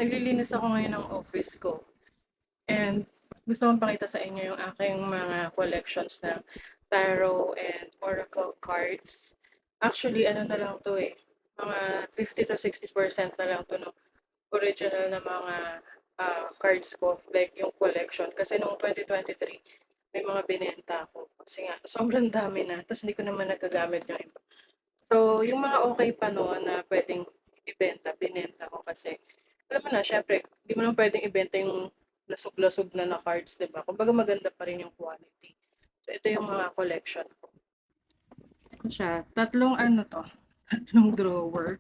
Naglilinis ako ngayon ng office ko and gusto kong pakita sa inyo yung aking mga collections ng tarot and oracle cards. Actually, ano na lang 'to, mga 50 to 60% na lang 'to ng original na mga, cards ko, like yung collection. Kasi noong 2023 may mga binenta ako kasi nga sobrang dami na ta's hindi ko naman nagagamit yung iba. So, yung mga okey pa noon na puwedeng ibenta, binenta ko kasi alam mo na siyempre di mo naman puwedeng ibenta yung lasog-lasog na cards, 'di ba? Kumbaga maganda pa rin yung quality. So, ito yung mga collection ko. Ito siya, tatlong ano 'to, tatlong drawer,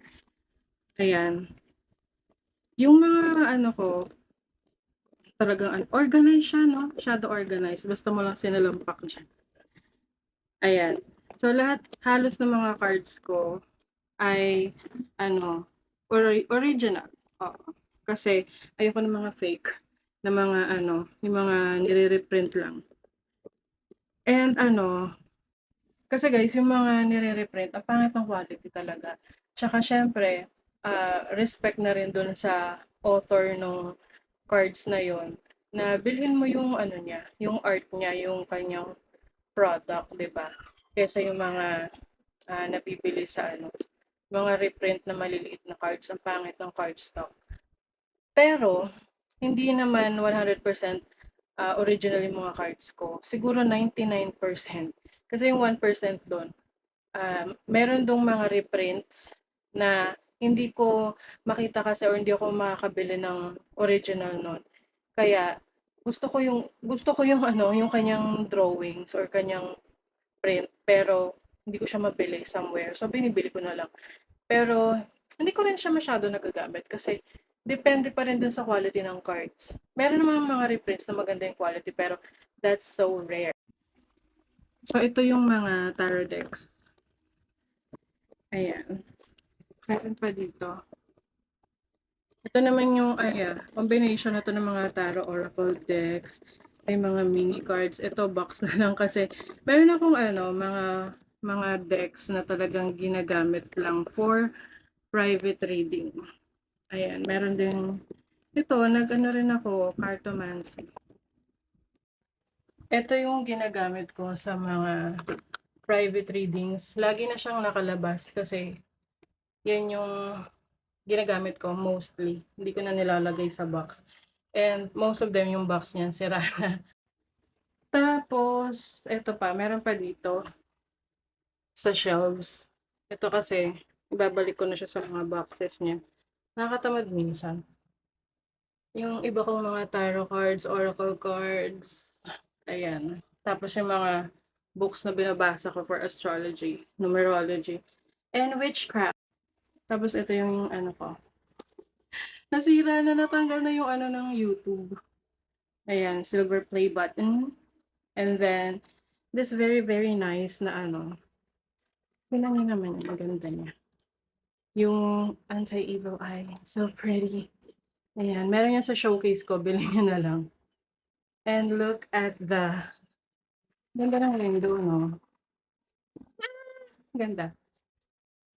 ayan. Yung mga ano ko, talagang ano, organized siya 'no, masyado organized basta mo lang sinalampak diyan, ayan. So, lahat halos ng mga cards ko ay ano, original, oo. Kasi ayoko ng mga fake na mga ano, yung mga nire-reprint lang. And ano, kasi guys, yung mga nire-reprint, ang pangit ng quality talaga. Tsaka siyempre, respect na rin dun sa author nung cards na yon na bilhin mo yung ano niya, yung art niya, yung kanyang product, 'di ba? Kaysa yung mga nabibili sa ano, mga reprint na maliliit na cards, ang pangit ng cardstock. Pero, hindi naman 100% original yung mga cards ko. Siguro 99%. Kasi yung 1% dun, meron dong mga reprints na hindi ko makita kasi or hindi ako makakabili ng original nun. Kaya gusto ko yung ano, yung kanyang drawings or kanyang print pero hindi ko siya mabili somewhere. So binibili ko na lang. Pero hindi ko rin siya masyado nagagamit kasi depende pa rin dun sa quality ng cards. Meron namang mga reprints na maganda yung quality pero that's so rare. So ito yung mga tarot decks. Ayan. Meron pa dito. Ito naman yung combination na 'to ng mga tarot oracle decks, may mga mini cards. Ito box na lang kasi meron akong ano, mga decks na talagang ginagamit lang for private reading. Ayan, meron din ito, nag-ano rin ako, cartomancy. Ito yung ginagamit ko sa mga private readings. Lagi na siyang nakalabas kasi yan yung ginagamit ko mostly. Hindi ko na nilalagay sa box. And most of them yung box niyan sira na. Tapos, eto pa, meron pa dito sa shelves. Ito kasi, ibabalik ko na siya sa mga boxes niya. Nakakatamad minsan. Yung iba kong mga tarot cards, oracle cards, ayan. Tapos yung mga books na binabasa ko for astrology, numerology, and witchcraft. Tapos ito yung ano ko. Nasira na, natanggal na yung ano ng YouTube. Ayan, silver play button. And then, this very, very nice na ano. Tingnan niyo naman yung maganda niya. Yung anti-evil eye. So pretty. Ayan, meron yan sa showcase ko. Bilhin niyo na lang. And look at the ganda ng window, no? Ganda.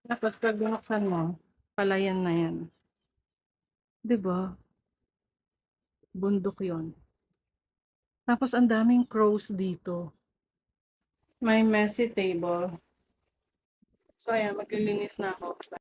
Tapos pag binuksan mo, palayan na yan. 'Di ba? Bundok yon. Tapos ang daming crows dito. May messy table. So ayan, maglilinis na ako.